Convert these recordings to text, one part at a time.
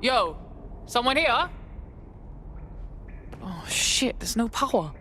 Yo, someone here? Oh shit, there's no power.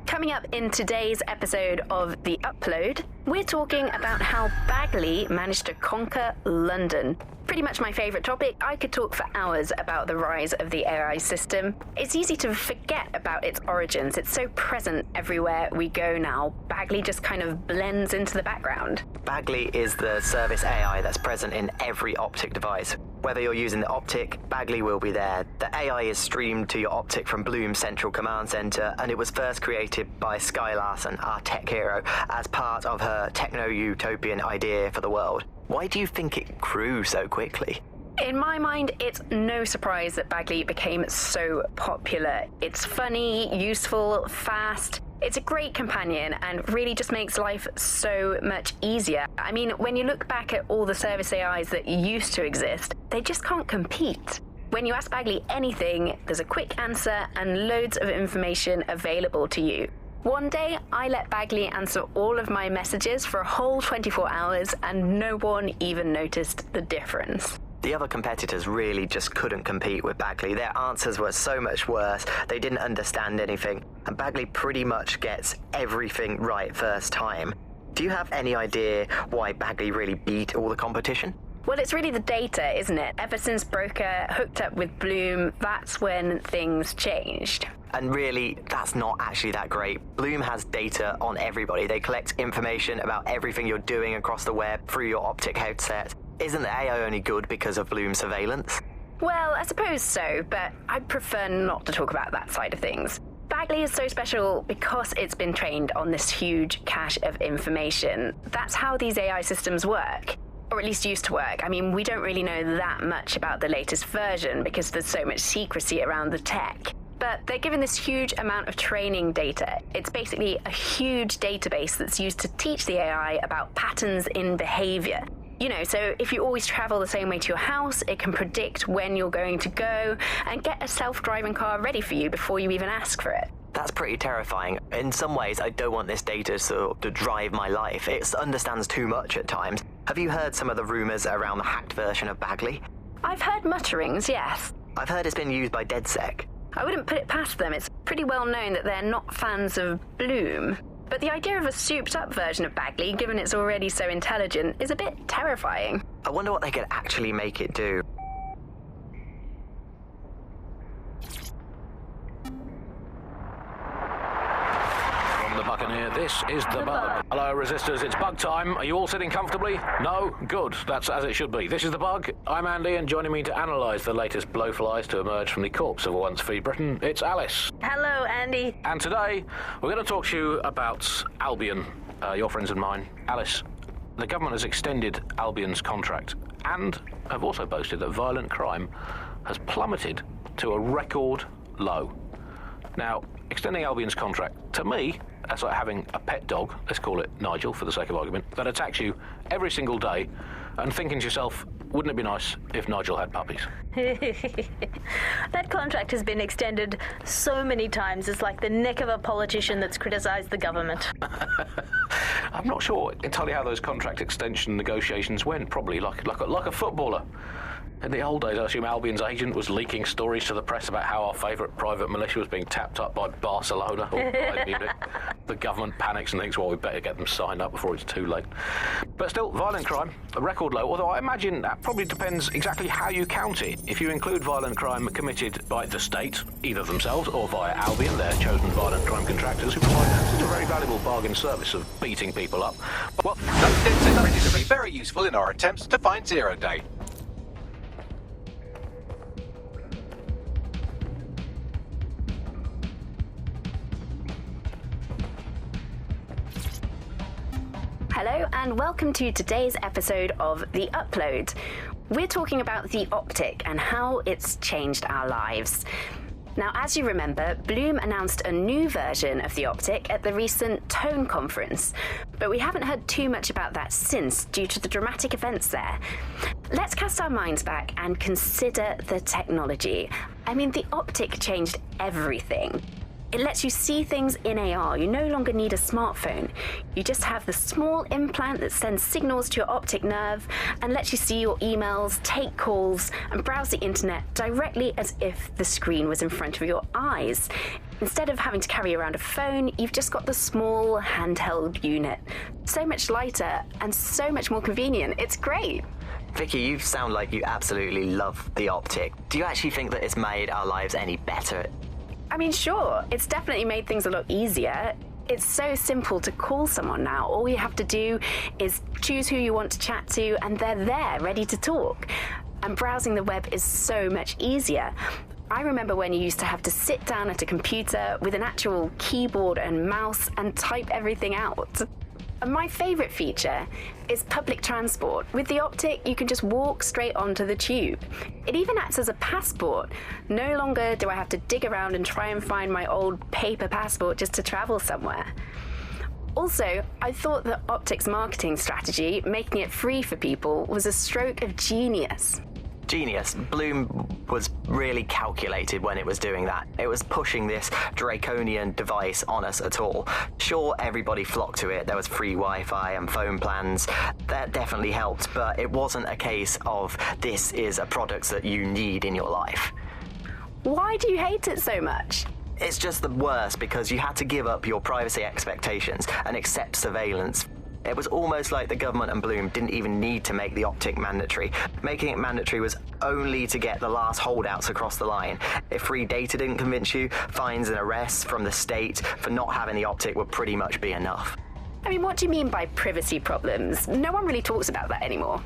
Coming up in today's episode of The Upload, we're talking about how Bagley managed to conquer London. Pretty much my favourite topic. I could talk for hours about the rise of the AI system. It's easy to forget about its origins. It's so present everywhere we go now. Bagley just kind of blends into the background. Bagley is the service AI that's present in every Optic device. Whether you're using the Optic, Bagley will be there. The AI is streamed to your Optic from Bloom's central command center, and it was first created by Sky Larson, our tech hero, as part of her techno-utopian idea for the world. Why do you think it grew so quickly? In my mind, it's no surprise that Bagley became so popular. It's funny, useful, fast. It's a great companion and really just makes life so much easier. I mean, when you look back at all the service AIs that used to exist, they just can't compete. When you ask Bagley anything, there's a quick answer and loads of information available to you. One day, I let Bagley answer all of my messages for a whole 24 hours and no one even noticed the difference. The other competitors really just couldn't compete with Bagley. Their answers were so much worse, they didn't understand anything, and Bagley pretty much gets everything right first time. Do you have any idea why Bagley really beat all the competition? Well, it's really the data, isn't it? Ever since Broker hooked up with Bloom, that's when things changed. And really, that's not actually that great. Bloom has data on everybody. They collect information about everything you're doing across the web through your Optic headset. Isn't the AI only good because of Bloom's surveillance? Well, I suppose so, but I prefer not to talk about that side of things. Bagley is so special because it's been trained on this huge cache of information. That's how these AI systems work. Or at least used to work. I mean, we don't really know that much about the latest version because there's so much secrecy around the tech. But they're given this huge amount of training data. It's basically a huge database that's used to teach the AI about patterns in behavior. You know, so if you always travel the same way to your house, it can predict when you're going to go and get a self-driving car ready for you before you even ask for it. That's pretty terrifying. In some ways, I don't want this data to drive my life. It understands too much at times. Have you heard some of the rumors around the hacked version of Bagley? I've heard mutterings, yes. I've heard it's been used by DedSec. I wouldn't put it past them. It's pretty well known that they're not fans of Bloom. But the idea of a souped-up version of Bagley, given it's already so intelligent, is a bit terrifying. I wonder what they could actually make it do. From the Buccaneer, this is The Bug. Hello, Resistors, it's bug time. Are you all sitting comfortably? No? Good. That's as it should be. This is The Bug. I'm Andy, and joining me to analyse the latest blowflies to emerge from the corpse of a once-free Britain, it's Alice. Hello, Andy. And today, we're going to talk to you about Albion, your friends and mine. Alice, the government has extended Albion's contract and have also boasted that violent crime has plummeted to a record low. Now, extending Albion's contract, to me, that's like having a pet dog, let's call it Nigel for the sake of argument, that attacks you every single day and thinking to yourself, wouldn't it be nice if Nigel had puppies? That contract has been extended so many times, it's like the neck of a politician that's criticised the government. I'm not sure entirely how those contract extension negotiations went, probably like a footballer. In the old days, I assume Albion's agent was leaking stories to the press about how our favourite private militia was being tapped up by Barcelona or Bayern Munich. The government panics and thinks, well, we better get them signed up before it's too late. But still, violent crime, a record low, although I imagine that probably depends exactly how you count it. If you include violent crime committed by the state, either themselves or via Albion, their chosen violent crime contractors, who provide such a very valuable bargain service of beating people up. Well, those did seem ready to be very useful in our attempts to find Zero Day. Hello and welcome to today's episode of The Upload. We're talking about the Optic and how it's changed our lives. Now, as you remember, Bloom announced a new version of the Optic at the recent Tone conference, but we haven't heard too much about that since due to the dramatic events there. Let's cast our minds back and consider the technology. I mean, the Optic changed everything. It lets you see things in AR. You no longer need a smartphone. You just have the small implant that sends signals to your optic nerve and lets you see your emails, take calls, and browse the internet directly as if the screen was in front of your eyes. Instead of having to carry around a phone, you've just got the small handheld unit. So much lighter and so much more convenient. It's great. Vicky, you sound like you absolutely love the optic. Do you actually think that it's made our lives any better? I mean, sure, it's definitely made things a lot easier. It's so simple to call someone now. All you have to do is choose who you want to chat to, and they're there, ready to talk. And browsing the web is so much easier. I remember when you used to have to sit down at a computer with an actual keyboard and mouse and type everything out. And my favourite feature is public transport. With the optic, you can just walk straight onto the tube. It even acts as a passport. No longer do I have to dig around and try and find my old paper passport just to travel somewhere. Also, I thought that Optic's marketing strategy, making it free for people, was a stroke of genius. Genius. Bloom was really calculated when it was doing that. It was pushing this draconian device on us at all. Sure, everybody flocked to it. There was free Wi-Fi and phone plans. That definitely helped, but it wasn't a case of this is a product that you need in your life. Why do you hate it so much? It's just the worst because you had to give up your privacy expectations and accept surveillance. It was almost like the government and Bloom didn't even need to make the optic mandatory. Making it mandatory was only to get the last holdouts across the line. If free data didn't convince you, fines and arrests from the state for not having the optic would pretty much be enough. I mean, what do you mean by privacy problems? No one really talks about that anymore.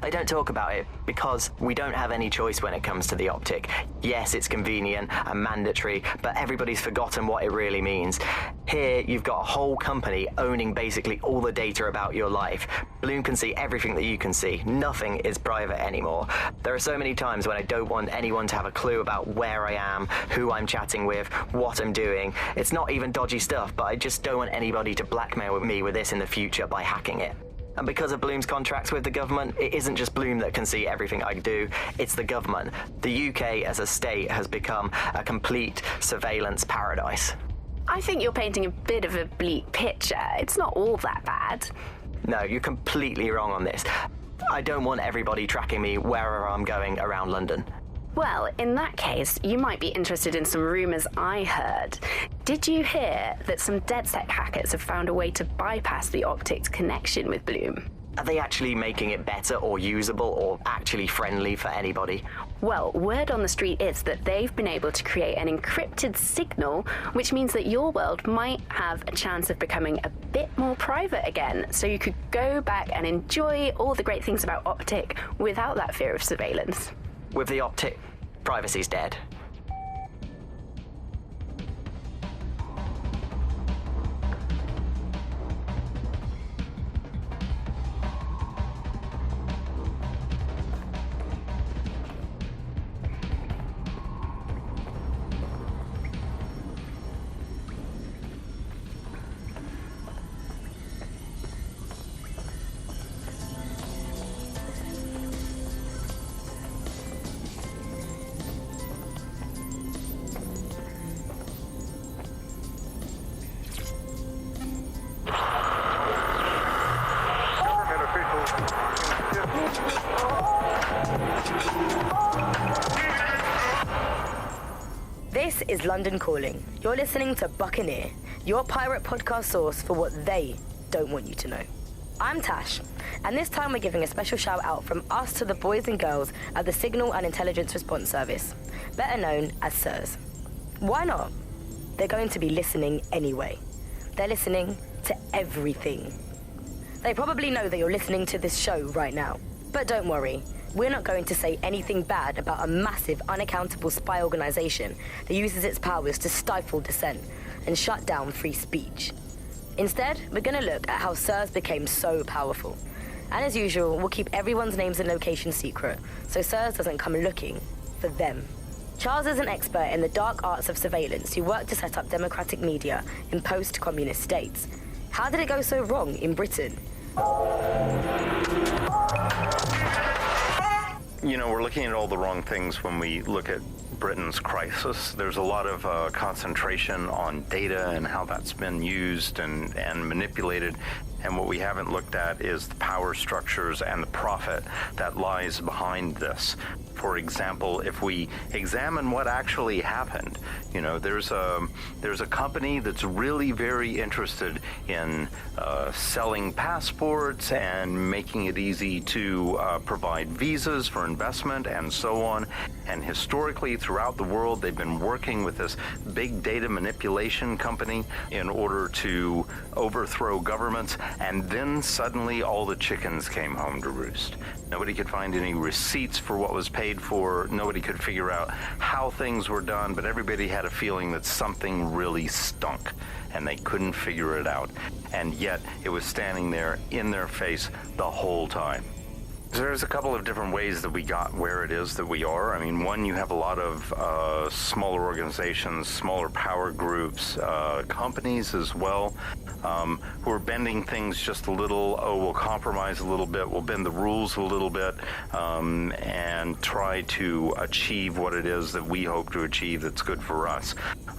They don't talk about it because we don't have any choice when it comes to the optic. Yes, it's convenient and mandatory, but everybody's forgotten what it really means. Here, you've got a whole company owning basically all the data about your life. Bloom can see everything that you can see. Nothing is private anymore. There are so many times when I don't want anyone to have a clue about where I am, who I'm chatting with, what I'm doing. It's not even dodgy stuff, but I just don't want anybody to blackmail me with this in the future by hacking it. And because of Bloom's contracts with the government, it isn't just Bloom that can see everything I do, it's the government. The UK as a state has become a complete surveillance paradise. I think you're painting a bit of a bleak picture. It's not all that bad. No, you're completely wrong on this. I don't want everybody tracking me wherever I'm going around London. Well, in that case, you might be interested in some rumours I heard. Did you hear that some DedSec hackers have found a way to bypass the optic's connection with Bloom? Are they actually making it better or usable or actually friendly for anybody? Well, word on the street is that they've been able to create an encrypted signal, which means that your world might have a chance of becoming a bit more private again, so you could go back and enjoy all the great things about Optic without that fear of surveillance. With the optic, privacy's dead. This is London Calling. You're listening to Buccaneer, your pirate podcast source for what they don't want you to know. I'm Tash, and this time we're giving a special shout out from us to the boys and girls at the Signal and Intelligence Response Service, better known as SIRS. Why not? They're going to be listening anyway. They're listening to everything. They probably know that you're listening to this show right now. But don't worry, we're not going to say anything bad about a massive, unaccountable spy organization that uses its powers to stifle dissent and shut down free speech. Instead, we're going to look at how SIRS became so powerful. And as usual, we'll keep everyone's names and locations secret, so SIRS doesn't come looking for them. Charles is an expert in the dark arts of surveillance who worked to set up democratic media in post-communist states. How did it go so wrong in Britain? You know, we're looking at all the wrong things when we look at Britain's crisis. There's a lot of concentration on data and how that's been used and manipulated. And what we haven't looked at is the power structures and the profit that lies behind this. For example, if we examine what actually happened, there's a company that's really very interested in selling passports and making it easy to provide visas for investment and so on. And historically, throughout the world, they've been working with this big data manipulation company in order to overthrow governments. And then suddenly all the chickens came home to roost. Nobody could find any receipts for what was paid for. Nobody could figure out how things were done, but everybody had a feeling that something really stunk, and they couldn't figure it out. And yet it was standing there in their face the whole time. There's a couple of different ways that we got where it is that we are. I mean, one, you have a lot of smaller organizations, smaller power groups, companies as well, who are bending things just a little. We'll compromise a little bit, we'll bend the rules a little bit, and try to achieve what it is that we hope to achieve that's good for us.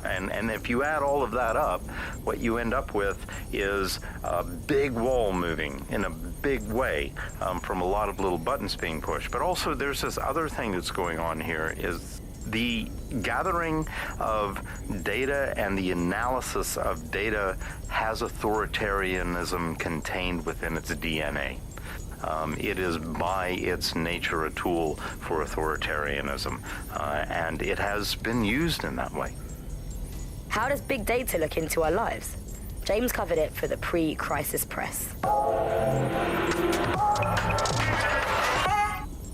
And if you add all of that up, what you end up with is a big wall moving in a big way, from a lot of little buttons being pushed. But also there's this other thing that's going on here, is the gathering of data and the analysis of data has authoritarianism contained within its DNA. It is by its nature a tool for authoritarianism, and it has been used in that way. How does big data look into our lives? James covered it for the pre-crisis press.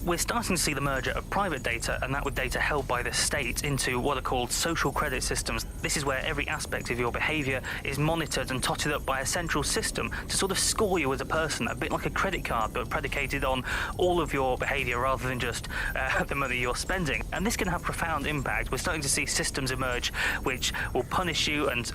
We're starting to see the merger of private data and that with data held by the state into what are called social credit systems. This is where every aspect of your behaviour is monitored and totted up by a central system to sort of score you as a person, a bit like a credit card, but predicated on all of your behaviour rather than just the money you're spending. And this can have profound impact. We're starting to see systems emerge which will punish you and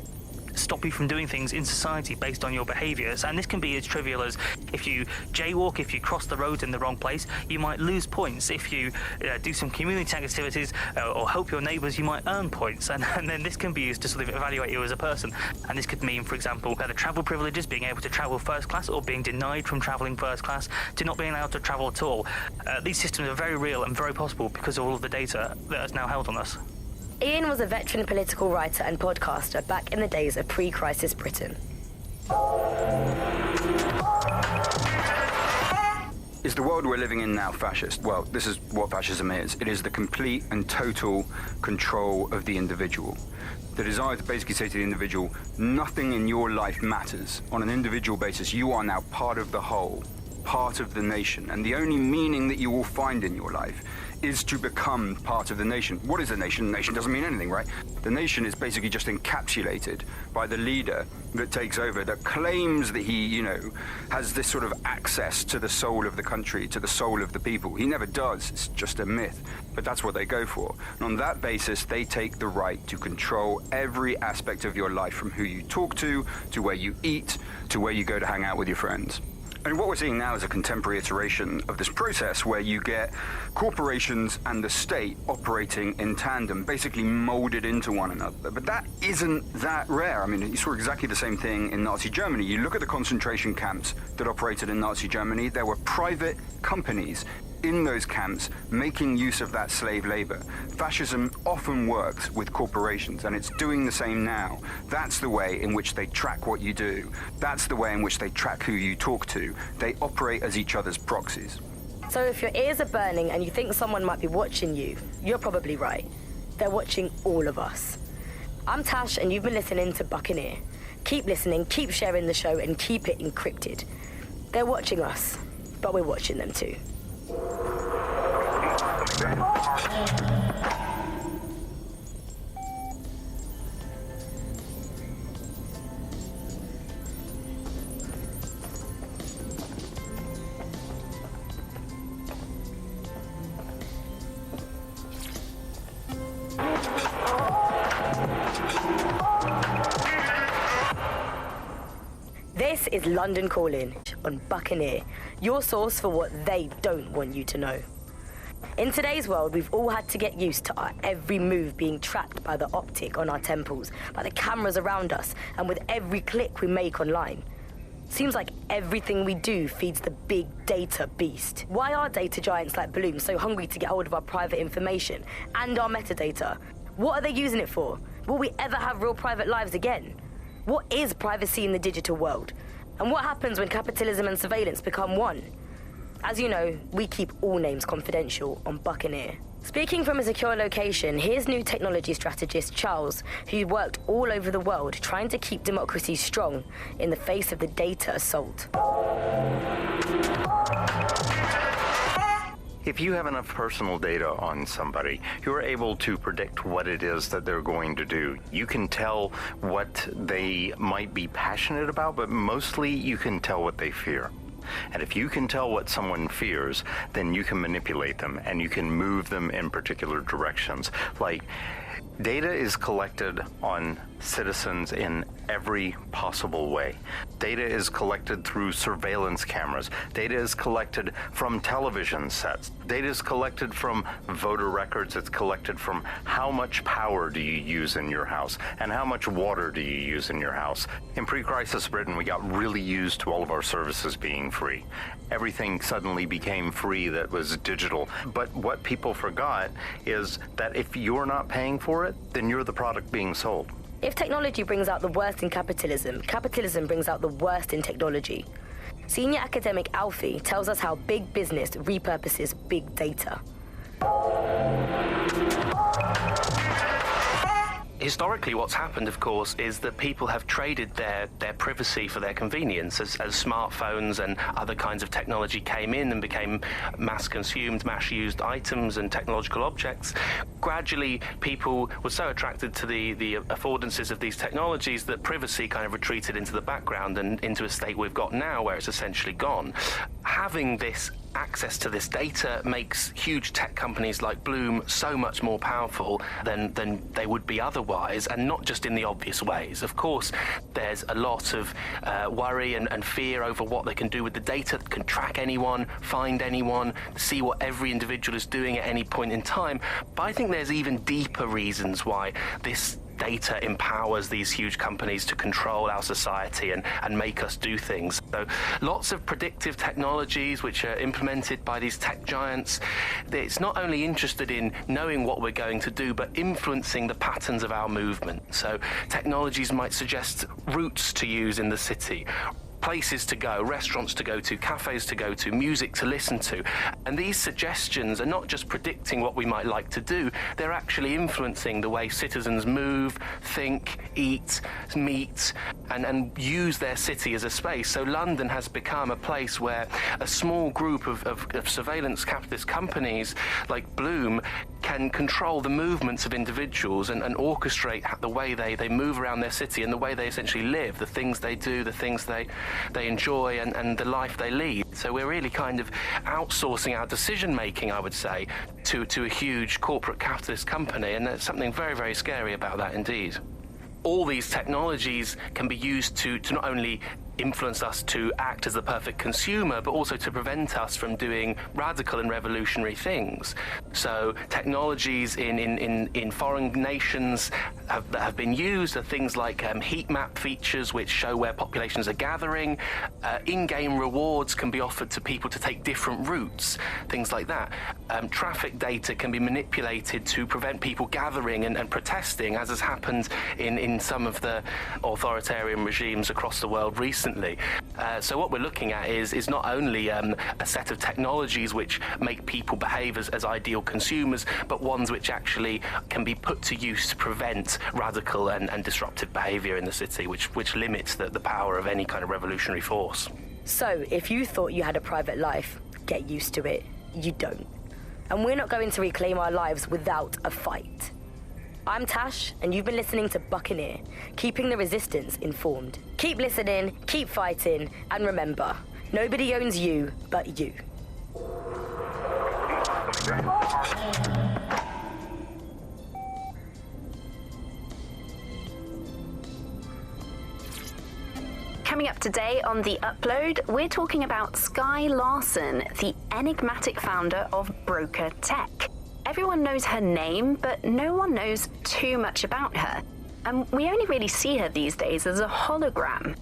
stop you from doing things in society based on your behaviours. And this can be as trivial as if you jaywalk, if you cross the road in the wrong place, you might lose points. If you do some community activities or help your neighbours, you might earn points. And then this can be used to sort of evaluate you as a person. And this could mean, for example, the travel privileges, being able to travel first class, or being denied from travelling first class to not being allowed to travel at all. These systems are very real and very possible because of all of the data that is now held on us. Ian was a veteran political writer and podcaster back in the days of pre-crisis Britain. Is the world we're living in now fascist? Well, this is what fascism is. It is the complete and total control of the individual. The desire to basically say to the individual, nothing in your life matters. On an individual basis, you are now part of the whole, part of the nation, and the only meaning that you will find in your life is to become part of the nation. What is a nation? A nation doesn't mean anything, right? The nation is basically just encapsulated by the leader that takes over, that claims that he, has this sort of access to the soul of the country, to the soul of the people. He never does. It's just a myth. But that's what they go for. And on that basis, they take the right to control every aspect of your life, from who you talk to where you eat, to where you go to hang out with your friends. And what we're seeing now is a contemporary iteration of this process where you get corporations and the state operating in tandem, basically molded into one another. But that isn't that rare. I mean, you saw exactly the same thing in Nazi Germany. You look at the concentration camps that operated in Nazi Germany, there were private companies in those camps making use of that slave labor. Fascism often works with corporations, and it's doing the same now. That's the way in which they track what you do. That's the way in which they track who you talk to. They operate as each other's proxies. So if your ears are burning and you think someone might be watching you, you're probably right. They're watching all of us. I'm Tash, and you've been listening to Buccaneer. Keep listening, keep sharing the show, and keep it encrypted. They're watching us, but we're watching them too. This is London Calling on Buccaneer, your source for what they don't want you to know. In today's world, we've all had to get used to our every move being tracked by the optic on our temples, by the cameras around us, and with every click we make online. Seems like everything we do feeds the big data beast. Why are data giants like Bloom so hungry to get hold of our private information and our metadata? What are they using it for? Will we ever have real private lives again? What is privacy in the digital world? And what happens when capitalism and surveillance become one? As you know, we keep all names confidential on Buccaneer. Speaking from a secure location, here's new technology strategist Charles, who worked all over the world trying to keep democracies strong in the face of the data assault. If you have enough personal data on somebody, you're able to predict what it is that they're going to do. You can tell what they might be passionate about, but mostly you can tell what they fear. And if you can tell what someone fears, then you can manipulate them and you can move them in particular directions. Like, data is collected on citizens in every possible way. Data is collected through surveillance cameras. Data is collected from television sets. Data is collected from voter records. It's collected from how much power do you use in your house and how much water do you use in your house. In pre-crisis Britain, we got really used to all of our services being free. Everything suddenly became free that was digital. But what people forgot is that if you're not paying for it, then you're the product being sold. If technology brings out the worst in capitalism, capitalism brings out the worst in technology. Senior academic Alfie tells us how big business repurposes big data. Historically, what's happened, of course, is that people have traded their privacy for their convenience as smartphones and other kinds of technology came in and became mass-consumed, mass-used items and technological objects. Gradually, people were so attracted to the affordances of these technologies that privacy kind of retreated into the background and into a state we've got now where it's essentially gone. Having this access to this data makes huge tech companies like Bloom so much more powerful than they would be otherwise, and not just in the obvious ways. Of course, there's a lot of worry and fear over what they can do with the data. They can track anyone, find anyone, see what every individual is doing at any point in time. But I think there's even deeper reasons why this data empowers these huge companies to control our society and make us do things. So lots of predictive technologies which are implemented by these tech giants. It's not only interested in knowing what we're going to do, but influencing the patterns of our movement. So technologies might suggest routes to use in the city, places to go, restaurants to go to, cafes to go to, music to listen to. And these suggestions are not just predicting what we might like to do, they're actually influencing the way citizens move, think, eat, meet, and use their city as a space. So London has become a place where a small group of surveillance capitalist companies like Bloom can control the movements of individuals and orchestrate the way they move around their city and the way they essentially live, the things they do, the things they enjoy and the life they lead. So we're really kind of outsourcing our decision making, I would say, to a huge corporate capitalist company, and there's something very, very scary about that indeed. All these technologies can be used to not only influence us to act as the perfect consumer, but also to prevent us from doing radical and revolutionary things. So technologies in foreign nations that have been used are things like heat map features which show where populations are gathering. In-game rewards can be offered to people to take different routes, things like that. Traffic data can be manipulated to prevent people gathering and protesting, as has happened in some of the authoritarian regimes across the world recently. So what we're looking at is not only a set of technologies which make people behave as ideal consumers, but ones which actually can be put to use to prevent radical and disruptive behavior in the city, which limits the power of any kind of revolutionary force. So, if you thought you had a private life, get used to it. You don't. And we're not going to reclaim our lives without a fight. I'm Tash, and you've been listening to Buccaneer, keeping the resistance informed. Keep listening, keep fighting, and remember, nobody owns you but you. Coming up today on The Upload, we're talking about Sky Larson, the enigmatic founder of Broker Tech. Everyone knows her name, but no one knows too much about her. And we only really see her these days as a hologram.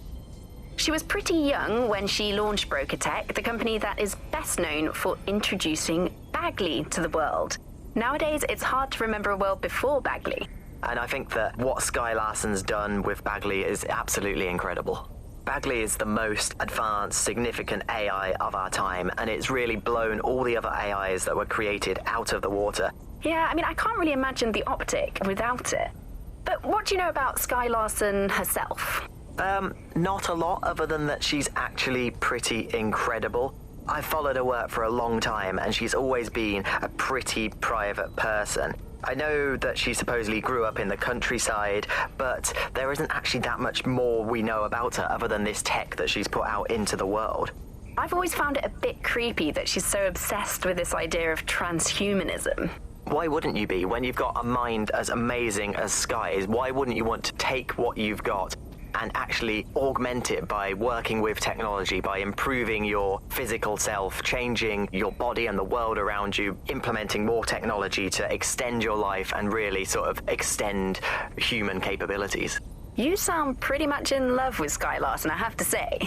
She was pretty young when she launched Broker Tech, the company that is best known for introducing Bagley to the world. Nowadays, it's hard to remember a world before Bagley. And I think that what Sky Larson's done with Bagley is absolutely incredible. Bagley is the most advanced, significant AI of our time, and it's really blown all the other AIs that were created out of the water. Yeah, I mean, I can't really imagine the optic without it. But what do you know about Sky Larson herself? Not a lot, other than that she's actually pretty incredible. I've followed her work for a long time, and she's always been a pretty private person. I know that she supposedly grew up in the countryside, but there isn't actually that much more we know about her other than this tech that she's put out into the world. I've always found it a bit creepy that she's so obsessed with this idea of transhumanism. Why wouldn't you be? When you've got a mind as amazing as Sky's, why wouldn't you want to take what you've got and actually augment it by working with technology, by improving your physical self, changing your body and the world around you, implementing more technology to extend your life and really sort of extend human capabilities? You sound pretty much in love with Sky Larson, I have to say.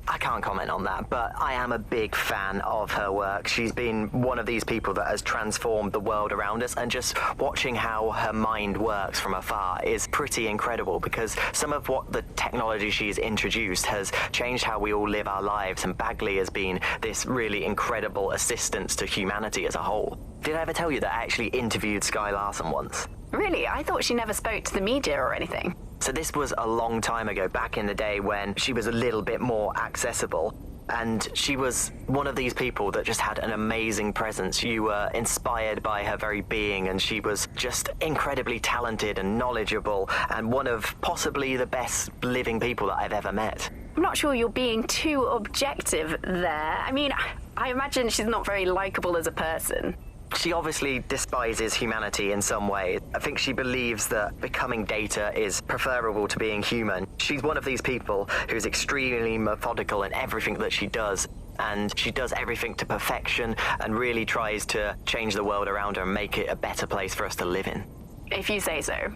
I can't comment on that, but I am a big fan of her work. She's been one of these people that has transformed the world around us, and just watching how her mind works from afar is pretty incredible, because some of what the technology she's introduced has changed how we all live our lives, and Bagley has been this really incredible assistance to humanity as a whole. Did I ever tell you that I actually interviewed Sky Larson once? Really? I thought she never spoke to the media or anything. So this was a long time ago, back in the day when she was a little bit more accessible. And she was one of these people that just had an amazing presence. You were inspired by her very being, and she was just incredibly talented and knowledgeable, and one of possibly the best living people that I've ever met. I'm not sure you're being too objective there. I mean, I imagine she's not very likable as a person. She obviously despises humanity in some way. I think she believes that becoming data is preferable to being human. She's one of these people who's extremely methodical in everything that she does, and she does everything to perfection and really tries to change the world around her and make it a better place for us to live in. If you say so.